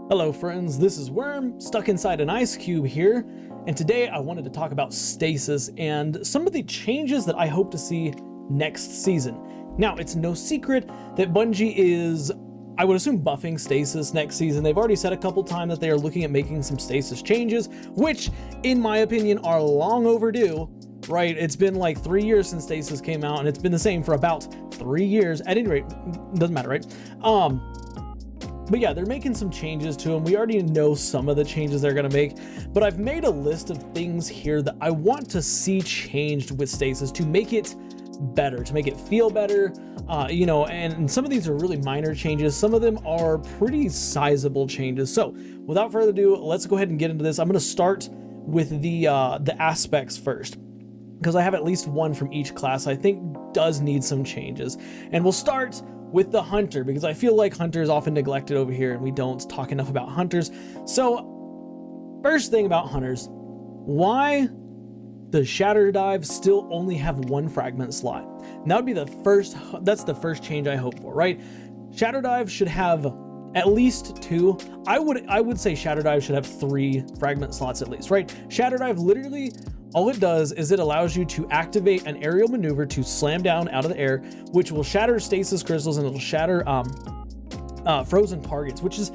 Hello friends, this is Worm, stuck inside an ice cube here, and today I wanted to talk about Stasis and some of the changes that I hope to see next season. Now, it's no secret that Bungie is, I would assume, buffing Stasis next season. They've already said a couple times that they are looking at making some Stasis changes, which, in my opinion, are long overdue, right? It's been like 3 years since Stasis came out, and it's been the same for about 3 years. At any rate, doesn't matter, right? But yeah, they're making some changes to them. We already know some of the changes they're going to make, but I've made a list of things here that I want to see changed with Stasis to make it better, to make it feel better, and some of these are really minor changes. Some of them are pretty sizable changes. So without further ado, let's go ahead and get into this. I'm going to start with the aspects first, because I have at least one from each class I think does need some changes. And we'll start with the hunter, because I feel like hunter is often neglected over here and we don't talk enough about hunters. So first thing about hunters, why does Shatter Dive still only have one fragment slot? And that would be that's the first change I hope for, right? Shatter Dive should have at least 2. I would say Shatter Dive should have 3 fragment slots at least, right? Shatter Dive, literally all it does is it allows you to activate an aerial maneuver to slam down out of the air, which will shatter stasis crystals, and it'll shatter frozen targets, which is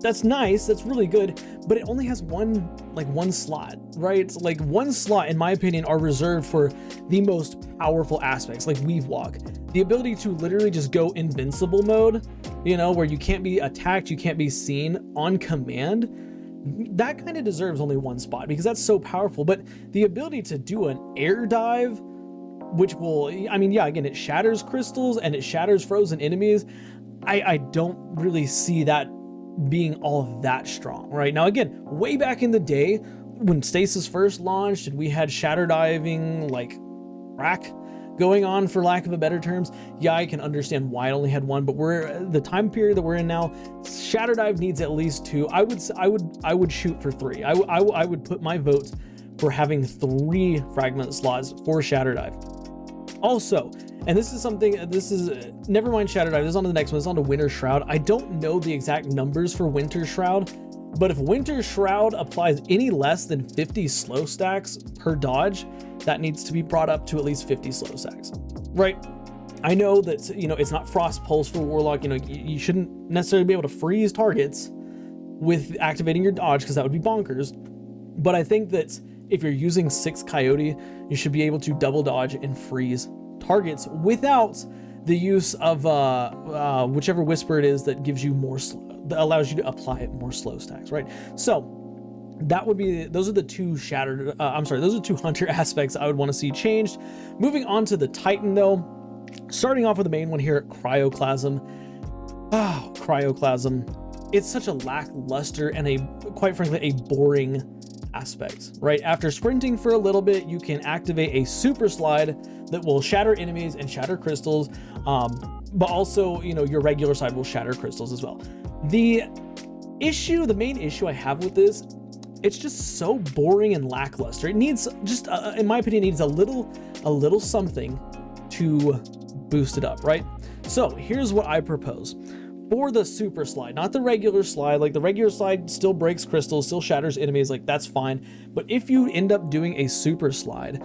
that's nice, that's really good, but it only has one slot, right? Like one slot, in my opinion, are reserved for the most powerful aspects, like Weave Walk, the ability to literally just go invincible mode, where you can't be attacked, you can't be seen on command. That kind of deserves only one spot because that's so powerful. But the ability to do an air dive, which will, again, it shatters crystals and it shatters frozen enemies. I don't really see that being all that strong, right? Now, again, way back in the day when Stasis first launched and we had shatter diving like crack going on, for lack of a better terms, yeah, I can understand why it only had one, but the time period that we're in now, Shatter Dive needs at least 2. I would shoot for 3. I would put my vote for having 3 fragment slots for Shatter Dive. Also, and never mind Shatter Dive, this is on to the next one, it's on to Winter Shroud. I don't know the exact numbers for Winter Shroud, but if Winter Shroud applies any less than 50 slow stacks per dodge, that needs to be brought up to at least 50 slow stacks, right? I know that, it's not Frost Pulse for Warlock, you shouldn't necessarily be able to freeze targets with activating your dodge, because that would be bonkers. But I think that if you're using 6 Coyote, you should be able to double dodge and freeze targets without the use of whichever whisper it is that gives you that allows you to apply more slow stacks, right? So that would be, those are the 2 those are 2 hunter aspects I would want to see changed. Moving on to the Titan though, starting off with the main one here, Cryoclasm. Cryoclasm. It's such a lackluster and quite frankly, a boring aspect, right? After sprinting for a little bit, you can activate a super slide that will shatter enemies and shatter crystals, but also, your regular slide will shatter crystals as well. The main issue I have with this, it's just so boring and lackluster. It needs just, in my opinion, needs a little something to boost it up, right? So here's what I propose for the super slide, not the regular slide. Like the regular slide still breaks crystals, still shatters enemies, like that's fine. But if you end up doing a super slide,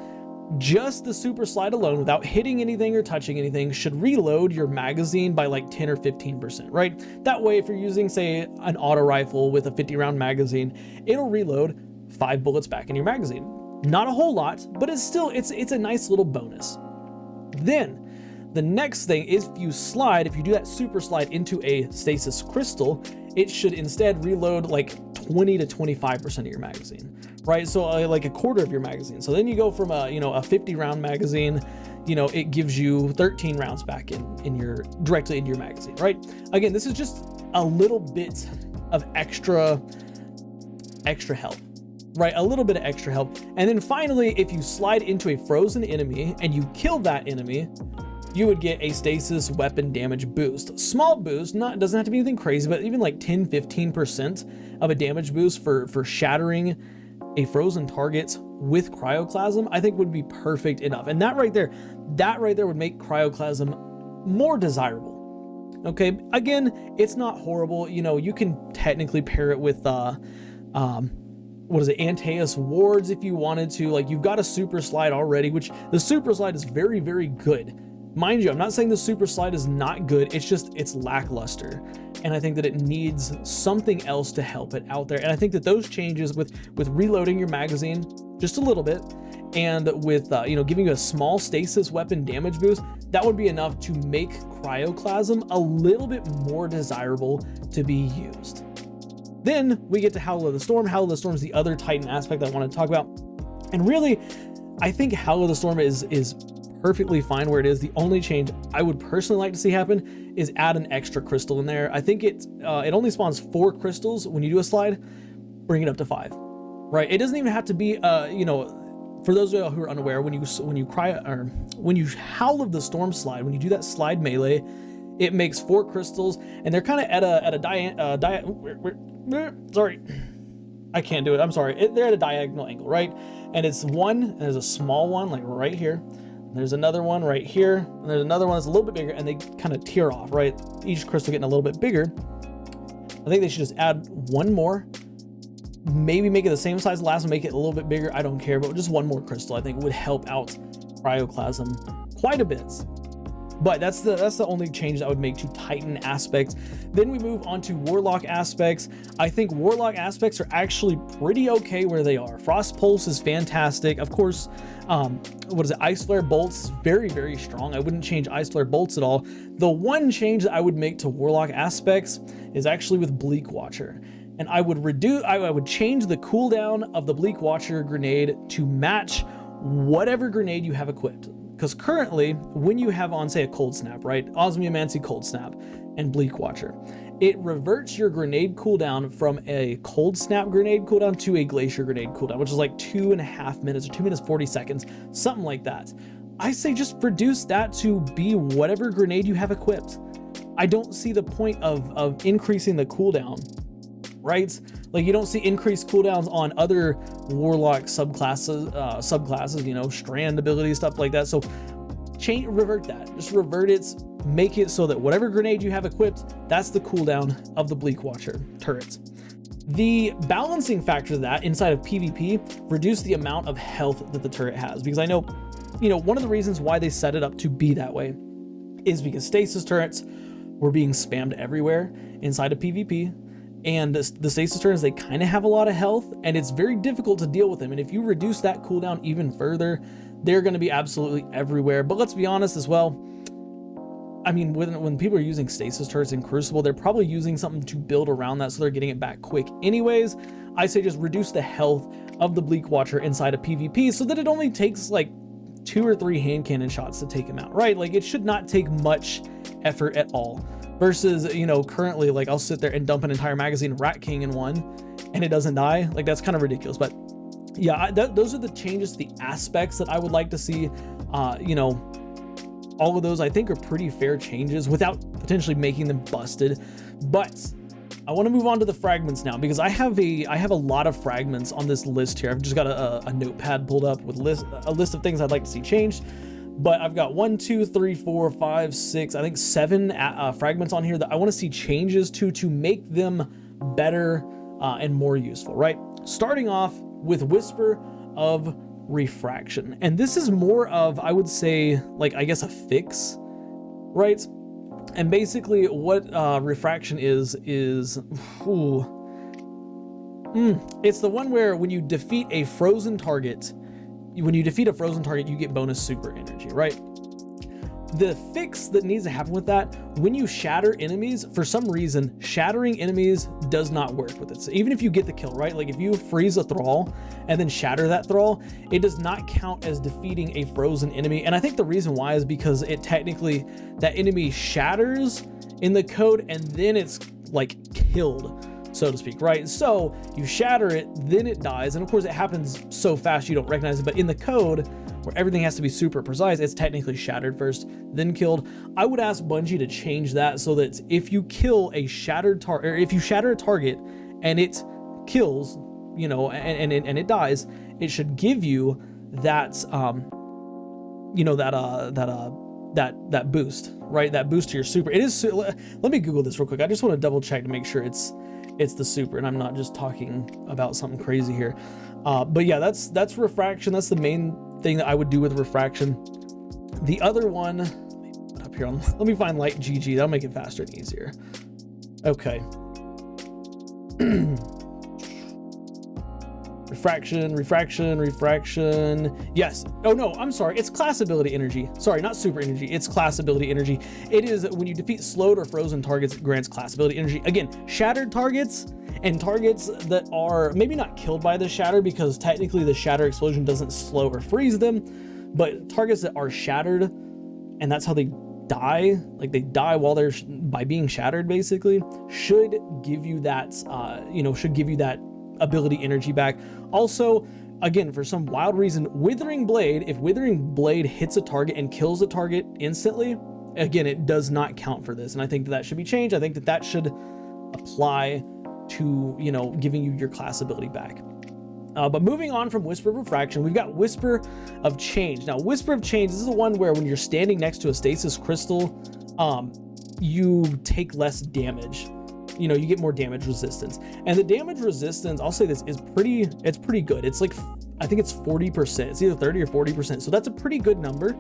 just the super slide alone, without hitting anything or touching anything, should reload your magazine by like 10 or 15%, right? That way, if you're using, say, an auto rifle with a 50-round magazine, it'll reload 5 bullets back in your magazine. Not a whole lot, but it's a nice little bonus. Then the next thing is, if you do that super slide into a stasis crystal, it should instead reload like 20 to 25% of your magazine, right? So like a quarter of your magazine. So then you go from a 50-round magazine, it gives you 13 rounds back directly into your magazine, right? Again, this is just a little bit of extra help, right? A little bit of extra help. And then finally, if you slide into a frozen enemy and you kill that enemy, you would get a stasis weapon damage boost. Small boost, doesn't have to be anything crazy, but even like 10-15% of a damage boost for shattering a frozen target with Cryoclasm, I think would be perfect enough. And that right there would make Cryoclasm more desirable. Okay, again, it's not horrible. You know, you can technically pair it with what is it, Antaeus wards if you wanted to. Like, you've got a super slide already, which the super slide is very, very good. Mind you, I'm not saying the super slide is not good, it's just, it's lackluster. And I think that it needs something else to help it out there. And I think that those changes with reloading your magazine just a little bit, and with you know, giving you a small stasis weapon damage boost, that would be enough to make Cryoclasm a little bit more desirable to be used. Then we get to Howl of the Storm. Howl of the Storm is the other Titan aspect I want to talk about. And really, I think Howl of the Storm is perfectly fine where it is. The only change I would personally like to see happen is add an extra crystal in there. I think it only spawns 4 crystals when you do a slide. Bring it up to 5, right? It doesn't even have to be, you know, for those of you who are unaware, when you Howl of the Storm slide, when you do that slide melee, it makes 4 crystals, and they're kind of at a sorry, I can't do it. I'm sorry. They're at a diagonal angle, right? And it's one, and there's a small one like right here. There's another one right here, and there's another one that's a little bit bigger, and they kind of tear off, right? Each crystal getting a little bit bigger. I think they should just add one more, maybe make it the same size as the last one, make it a little bit bigger. I don't care, but just one more crystal I think would help out Cryoclasm quite a bit. But that's the only change I would make to Titan aspects. Then we move on to Warlock aspects. I think Warlock aspects are actually pretty okay where they are. Frost Pulse is fantastic. Of course, what is it? Ice Flare Bolts is very, very strong. I wouldn't change Ice Flare Bolts at all. The one change that I would make to Warlock aspects is actually with Bleak Watcher. And I would change the cooldown of the Bleak Watcher grenade to match whatever grenade you have equipped. Because currently, when you have on, say, a Cold Snap, right? Osmiomancy Cold Snap and Bleak Watcher, it reverts your grenade cooldown from a Cold Snap grenade cooldown to a Glacier grenade cooldown, which is like 2.5 minutes or 2 minutes 40 seconds, something like that. I say just reduce that to be whatever grenade you have equipped. I don't see the point of increasing the cooldown, right? Like, you don't see increased cooldowns on other Warlock subclasses, you know, strand abilities, stuff like that. So revert that, just revert it, make it so that whatever grenade you have equipped, that's the cooldown of the Bleak Watcher turrets. The balancing factor of that inside of PvP, reduce the amount of health that the turret has, because I know, you know, one of the reasons why they set it up to be that way is because stasis turrets were being spammed everywhere inside of PvP. And the stasis turrets, they kind of have a lot of health, and it's very difficult to deal with them. And if you reduce that cooldown even further, they're going to be absolutely everywhere. But let's be honest as well. I mean, when people are using stasis turrets in Crucible, they're probably using something to build around that, so they're getting it back quick anyways. I say just reduce the health of the Bleak Watcher inside of PvP so that it only takes like 2 or 3 hand cannon shots to take him out, right? Like, it should not take much effort at all. Versus, you know, currently, like, I'll sit there and dump an entire magazine Rat King in one and it doesn't die. Like, that's kind of ridiculous. But yeah, those are the changes, the aspects that I would like to see. You know, all of those I think are pretty fair changes without potentially making them busted. But I want to move on to the fragments now, because I have a lot of fragments on this list here. I've just got a notepad pulled up with a list of things I'd like to see changed. But I've got 1, 2, 3, 4, 5, 6, I think 7 fragments on here that I want to see changes to make them better and more useful, right? Starting off with Whisper of Refraction. And this is more of, I would say, like, I guess a fix, right? And basically what Refraction is it's the one where when you defeat a frozen target, you get bonus super energy, right? The fix that needs to happen with that, when you shatter enemies, for some reason, shattering enemies does not work with it. So even if you get the kill, right? Like, if you freeze a thrall and then shatter that thrall, it does not count as defeating a frozen enemy. And I think the reason why is because it technically, that enemy shatters in the code and then it's like killed, so to speak, right? So you shatter it, then it dies, and of course it happens so fast you don't recognize it, but in the code, where everything has to be super precise, it's technically shattered first, then killed. I would ask Bungie to change that so that if you kill a shattered target, or if you shatter a target and it kills, you know, and it dies, it should give you that, you know, that boost, right? That boost to your super. It is, let me Google this real quick. I just want to double check to make sure it's the super and I'm not just talking about something crazy here. But yeah, that's refraction. That's the main thing that I would do with refraction. The other one up here, let me find light GG. That'll make it faster and easier. Okay. Refraction. Yes. Oh no, I'm sorry. It's class ability energy. Sorry, not super energy. It's class ability energy. It is when you defeat slowed or frozen targets, it grants class ability energy. Again, shattered targets and targets that are maybe not killed by the shatter, because technically the shatter explosion doesn't slow or freeze them, but targets that are shattered, and that's how they die, like they die while they're by being shattered, basically, should give you that should give you that ability energy back. Also, again, for some wild reason, Withering Blade, if Withering Blade hits a target and kills the target instantly, again, it does not count for this, and I think that should be changed. I think that should apply to, giving you your class ability back. But moving on from Whisper of Refraction, we've got Whisper of Change. Now, Whisper of Change, this is the one where when you're standing next to a stasis crystal, you take less damage. You get more damage resistance. And the damage resistance, I'll say this, is pretty good. It's like, I think it's 40%. It's either 30 or 40%. So that's a pretty good number.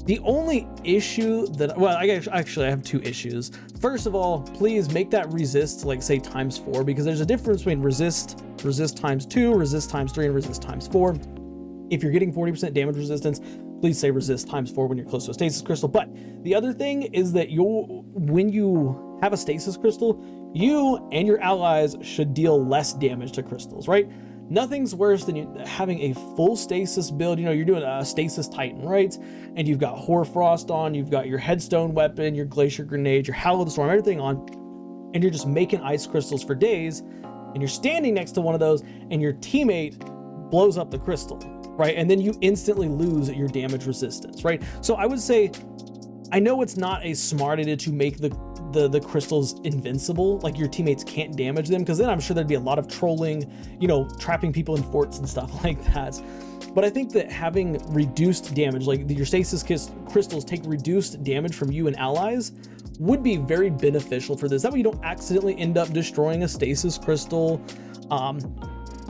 The only issue that, well, I have two issues. First of all, please make that resist, like say ×4, because there's a difference between resist ×2, resist ×3, and resist ×4. If you're getting 40% damage resistance, please say resist ×4 when you're close to a stasis crystal. But the other thing is that when you have a stasis crystal, you and your allies should deal less damage to crystals, right? Nothing's worse than having a full stasis build. You're doing a stasis titan, right? And you've got Hoarfrost on, you've got your headstone weapon, your glacier grenade, your Howl of the Storm, everything on, and you're just making ice crystals for days, and you're standing next to one of those, and your teammate blows up the crystal, right? And then you instantly lose your damage resistance, right? So I would say, I know it's not a smart idea to make the crystals invincible, like your teammates can't damage them, because then I'm sure there'd be a lot of trolling, trapping people in forts and stuff like that. But I think that having reduced damage, like your stasis crystals take reduced damage from you and allies, would be very beneficial for this. That way you don't accidentally end up destroying a stasis crystal.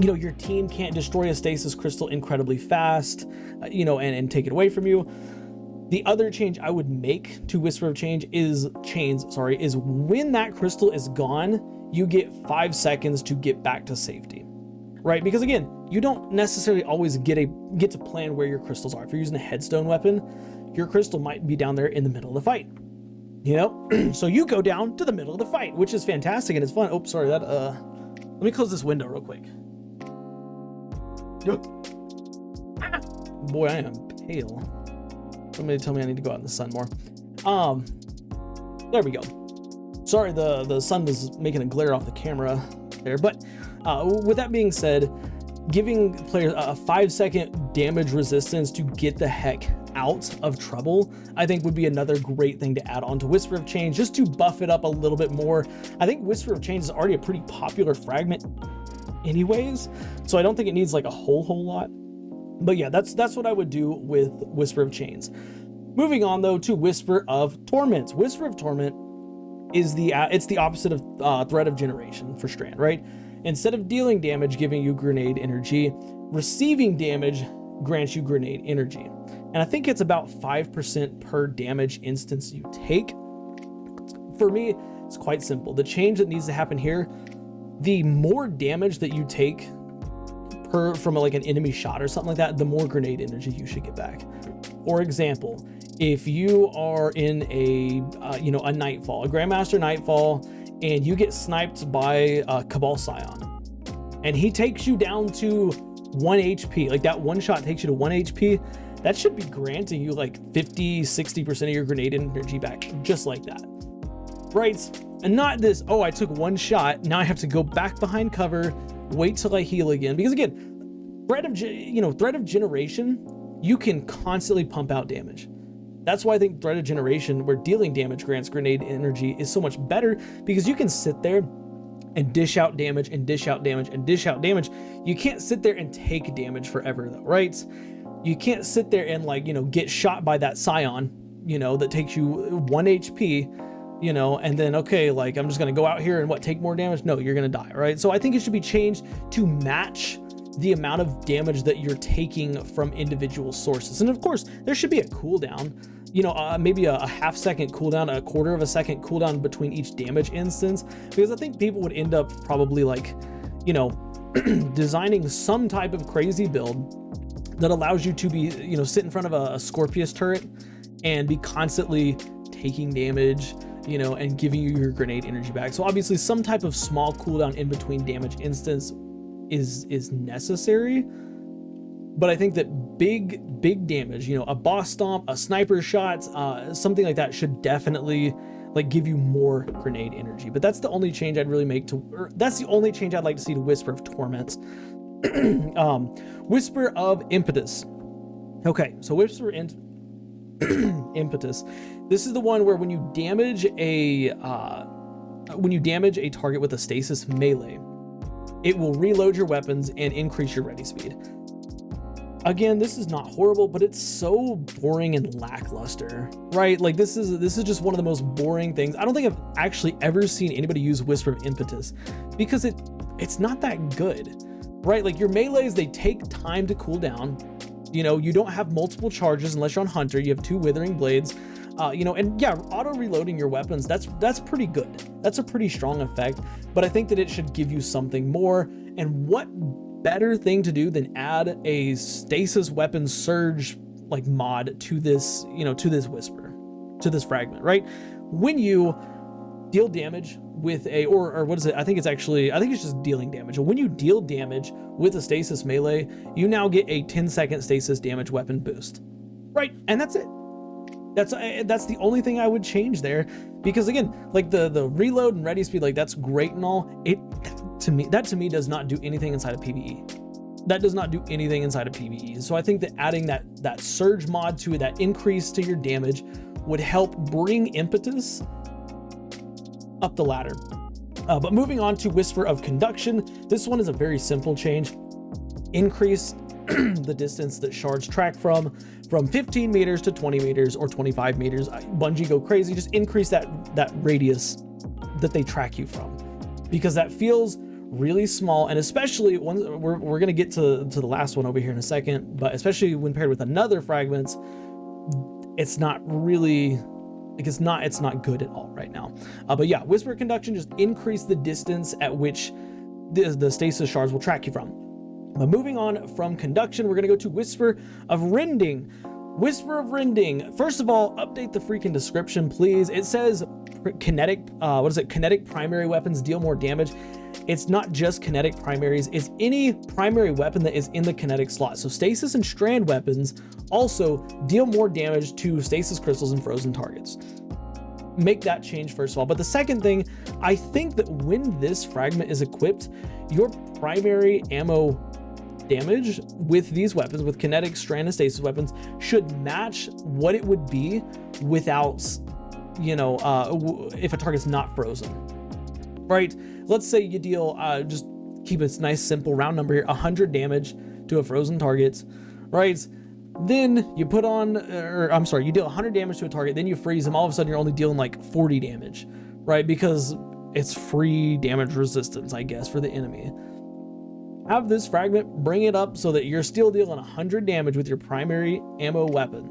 Your team can't destroy a stasis crystal incredibly fast, and take it away from you. The other change I would make to Whisper of Change is when that crystal is gone, you get 5 seconds to get back to safety, right? Because again, you don't necessarily always get to plan where your crystals are. If you're using a headstone weapon, your crystal might be down there in the middle of the fight, so you go down to the middle of the fight, which is fantastic and it's fun. Oh, sorry, let me close this window real quick. Boy, I am pale. Somebody tell me I need to go out in the sun more. There we go. Sorry, the sun was making a glare off the camera there. But with that being said, giving players a 5-second damage resistance to get the heck out of trouble, I think would be another great thing to add on to Whisper of Change, just to buff it up a little bit more. I think Whisper of Change is already a pretty popular fragment anyways, so I don't think it needs like a whole lot. But yeah, that's what I would do with Whisper of Chains. Moving on though to Whisper of Torment. Whisper of Torment is it's the opposite of Threat of Generation for Strand, right? Instead of dealing damage, giving you grenade energy, receiving damage grants you grenade energy. And I think it's about 5% per damage instance you take. For me, it's quite simple. The change that needs to happen here, the more damage that you take from like an enemy shot or something like that, the more grenade energy you should get back. For example, if you are in a Nightfall, a Grandmaster Nightfall, and you get sniped by a Cabal Scion, and he takes you down to 1 HP, like that one shot takes you to 1 HP, that should be granting you like 50-60% of your grenade energy back, just like that, right? And not this, oh, I took one shot, now I have to go back behind cover, wait till I heal again. Because again, Threat of Generation, you can constantly pump out damage. That's why I think Threat of Generation, where dealing damage grants grenade energy, is so much better, because you can sit there and dish out damage and dish out damage and dish out damage. You can't sit there and take damage forever though, right? You can't sit there and get shot by that Scion you know, that takes you 1 HP, you know, and then, okay, like I'm just gonna go out here and take more damage? No, you're gonna die, right? So I think it should be changed to match the amount of damage that you're taking from individual sources. And of course, there should be a cooldown, you know, maybe a half-second cooldown, a quarter of a second cooldown between each damage instance, because I think people would end up probably like, you know, designing some type of crazy build that allows you to be, you know, sit in front of a Scorpius turret and be constantly taking damage, you know, and giving you your grenade energy back. So obviously some type of small cooldown in between damage instance is necessary, but I think that big damage, you know, a boss stomp, a sniper shot, something like that should definitely like give you more grenade energy. But that's the only change I'd really make to, or that's the only change I'd like to see to Whisper of Torments. Whisper of Impetus. Okay, so Whisper Impetus. This is the one where when you damage a target with a stasis melee, it will reload your weapons and increase your ready speed. Again, this is not horrible, but it's so boring and lackluster, right? Like this is just one of the most boring things. I don't think I've actually ever seen anybody use Whisper of Impetus because it's not that good, right? Like your melees, they take time to cool down. You know, you don't have multiple charges unless you're on Hunter. You have 2 Withering Blades, you know, and yeah, auto reloading your weapons, that's pretty good. That's a pretty strong effect, but I think that it should give you something more. And what better thing to do than add a stasis weapon surge like mod to this, you know, to this Whisper, to this fragment, right? When you deal damage with a, or what is it? I think it's just dealing damage. When you deal damage with a stasis melee, you now get a 10-second stasis damage weapon boost, right? And that's it. That's the only thing I would change there, because again, like the reload and ready speed, like that's great and all. That to me does not do anything inside of PvE. That does not do anything inside of PvE. So I think that adding that surge mod to it, that increase to your damage, would help bring Impetus up the ladder. But moving on to Whisper of Conduction, this one is a very simple change. Increase the distance that shards track from 15 meters to 20 meters or 25 meters. Bungie go crazy, just increase that radius that they track you from, because that feels really small. And especially we're gonna get to the last one over here in a second, but especially when paired with another fragments, it's not really, like it's not good at all right now. But yeah, Whisper Conduction, just increase the distance at which the stasis shards will track you from. But moving on from Conduction, we're gonna go to Whisper of Rending. Whisper of Rending. First of all, update the freaking description, please. It says kinetic, kinetic primary weapons deal more damage. It's not just kinetic primaries, it's any primary weapon that is in the kinetic slot. So stasis and strand weapons also deal more damage to stasis crystals and frozen targets. Make that change first of all. But the second thing, I think that when this fragment is equipped, your primary ammo damage with these weapons, with kinetic, strand, and stasis weapons, should match what it would be without, you know, if a target's not frozen, right? Let's say you deal, just keep it nice, simple, round number here, 100 damage to a frozen target, right? Then you put on, you deal 100 damage to a target, then you freeze them, all of a sudden you're only dealing like 40 damage, right? Because it's free damage resistance, I guess, for the enemy. Have this fragment bring it up so that you're still dealing 100 damage with your primary ammo weapon.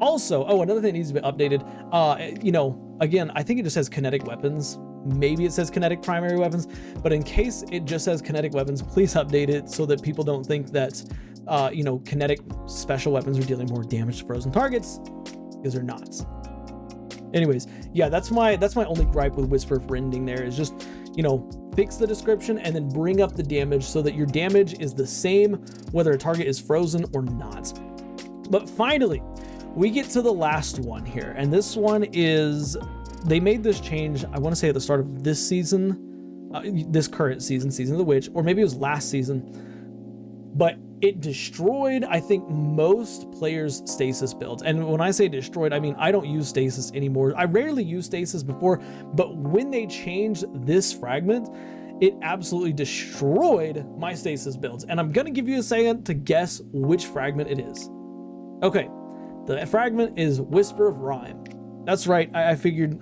Also, another thing needs to be updated. You know, again, I think it just says kinetic weapons. Maybe it says kinetic primary weapons, but in case it just says kinetic weapons, please update it so that people don't think that, you know, kinetic special weapons are dealing more damage to frozen targets, because they're not. Anyways, yeah, that's my only gripe with Whisper of Rending there, is just, you know, fix the description and then bring up the damage so that your damage is the same whether a target is frozen or not. But finally, we get to the last one here, and this one is, they made this change, I want to say at the start of this season, this current season, Season of the Witch, or maybe it was last season, but it destroyed, I think, most players' stasis builds. And when I say destroyed, I mean, I don't use stasis anymore. I rarely used stasis before, but when they changed this fragment, it absolutely destroyed my stasis builds. And I'm gonna give you a second to guess which fragment it is. Okay, The fragment is Whisper of Rhyme. That's right, I figured.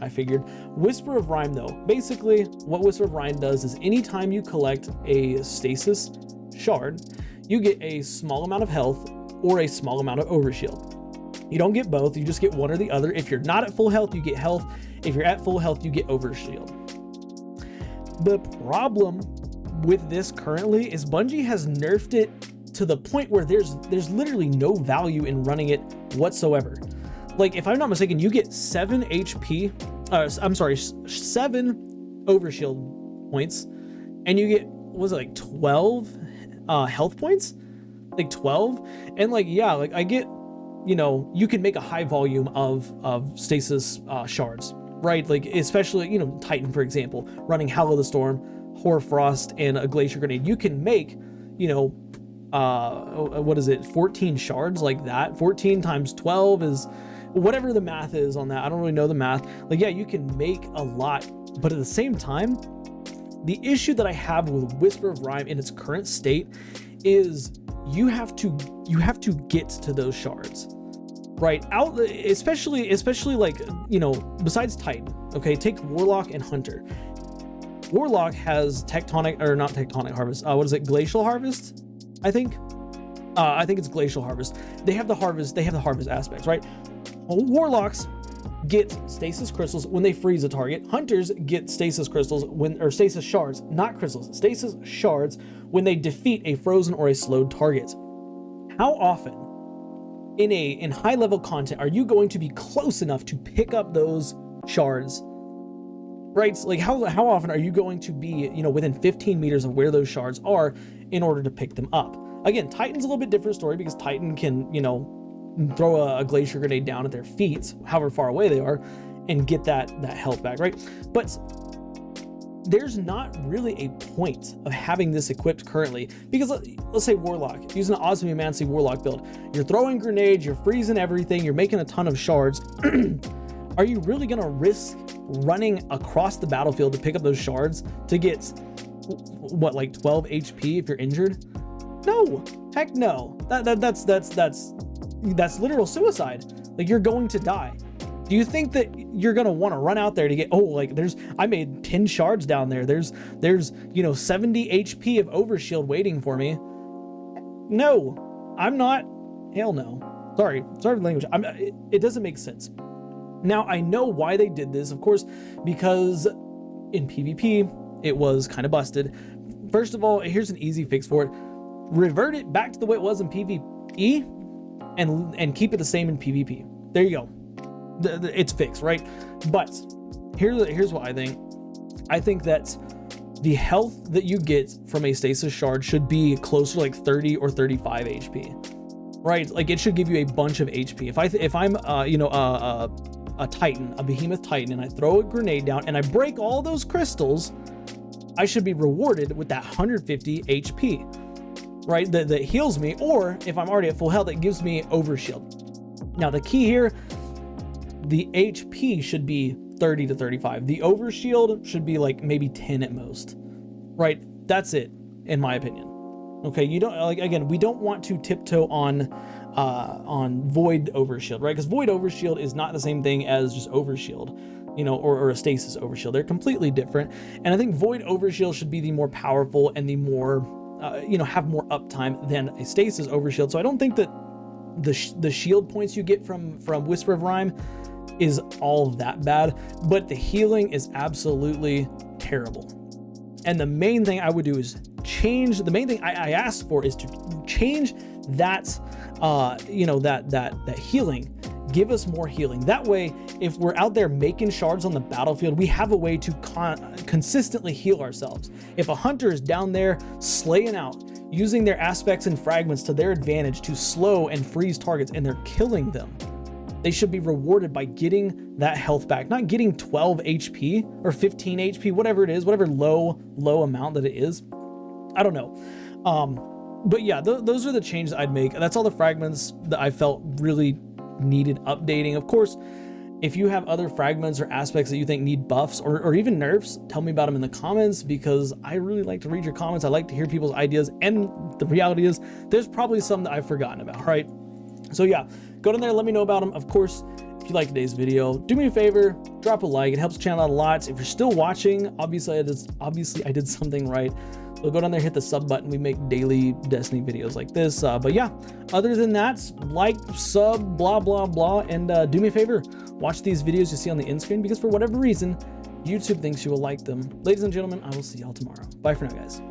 Whisper of Rhyme, though, basically what Whisper of Rhyme does is anytime you collect a stasis shard, you get a small amount of health or a small amount of overshield. You don't get both, you just get one or the other. If you're not at full health, you get health. If you're at full health, you get overshield. The problem with this currently is Bungie has nerfed it to the point where there's literally no value in running it whatsoever. Like, if I'm not mistaken, you get 7 HP, 7 overshield points, and you get, was it like 12 health points? Like 12? And like, yeah, like I get, you know, you can make a high volume of stasis shards, right? Like, especially, you know, Titan, for example, running Howl of the Storm, Hoarfrost, and a Glacier Grenade. You can make, you know, what is it, 14 shards like that. 14 times 12 is whatever the math is on that. I don't really know the math. Like, yeah, you can make a lot, but at the same time, the issue that I have with Whisper of Rhyme in its current state is you have to get to those shards, right? Out, especially like, you know, besides Titan, okay, take Warlock and Hunter. Warlock has Tectonic, or not Tectonic Harvest, what is it, Glacial Harvest, I think it's Glacial Harvest. They have the harvest aspects, right? Well, Warlocks get stasis crystals when they freeze a target. Hunters get stasis crystals or stasis shards, not crystals, stasis shards when they defeat a frozen or a slowed target. How often in high level content are you going to be close enough to pick up those shards? Right? Like, how often are you going to be, you know, within 15 meters of where those shards are in order to pick them up? Again, Titan's a little bit different story because Titan can, you know, throw a Glacier Grenade down at their feet, however far away they are, and get that health back, right? But there's not really a point of having this equipped currently, because let's say Warlock, using an Osmomancy Warlock build, you're throwing grenades, you're freezing everything, you're making a ton of shards. Are you really gonna risk running across the battlefield to pick up those shards to get, what, like 12 HP if you're injured? No, heck no. That's literal suicide. Like, you're going to die. Do you think that you're gonna want to run out there to get, oh, like I made 10 shards down there. There's, you know, 70 HP of overshield waiting for me. No, I'm not. Hell no. Sorry for the language. It doesn't make sense. Now, I know why they did this, of course, because in PvP, it was kind of busted. First of all, here's an easy fix for it. Revert it back to the way it was in PvE and keep it the same in PvP. There you go. It's fixed, right? But here's what I think. I think that the health that you get from a stasis shard should be closer to like 30 or 35 HP, right? Like, it should give you a bunch of HP. If I'm you know, a Titan, a behemoth Titan, and I throw a grenade down and I break all those crystals, I should be rewarded with that 150 HP, right? That heals me, or if I'm already at full health, it gives me overshield. Now, the key here, the HP should be 30 to 35. The overshield should be like maybe 10 at most, right? That's it, in my opinion. Okay, you don't, like, again, we don't want to tiptoe on void overshield, right? Because void overshield is not the same thing as just overshield, you know, or a stasis overshield. They're completely different. And I think void overshield should be the more powerful and the more, you know, have more uptime than a stasis overshield. So I don't think that the shield points you get from Whisper of Rhyme is all that bad, but the healing is absolutely terrible. And the main thing I would do is change, the main thing I asked for is to change that, you know, that healing. Give us more healing. That way, if we're out there making shards on the battlefield, we have a way to consistently heal ourselves. If a hunter is down there slaying out, using their aspects and fragments to their advantage to slow and freeze targets, and they're killing them, they should be rewarded by getting that health back, not getting 12 HP or 15 HP, whatever it is, whatever low amount that it is. I don't know. But yeah, those are the changes I'd make. That's all the fragments that I felt really needed updating. Of course, if you have other fragments or aspects that you think need buffs or even nerfs, tell me about them in the comments, because I really like to read your comments. I like to hear people's ideas, and the reality is there's probably some that I've forgotten about, right? So yeah, Go down there, let me know about them. Of course, if you like today's video, do me a favor, drop a like. It helps the channel out a lot. If you're still watching, obviously I did something right. So go down there, hit the sub button. We make daily Destiny videos like this. But yeah, other than that, like, sub, blah, blah, blah. And do me a favor, watch these videos you see on the end screen, because for whatever reason, YouTube thinks you will like them. Ladies and gentlemen, I will see y'all tomorrow. Bye for now, guys.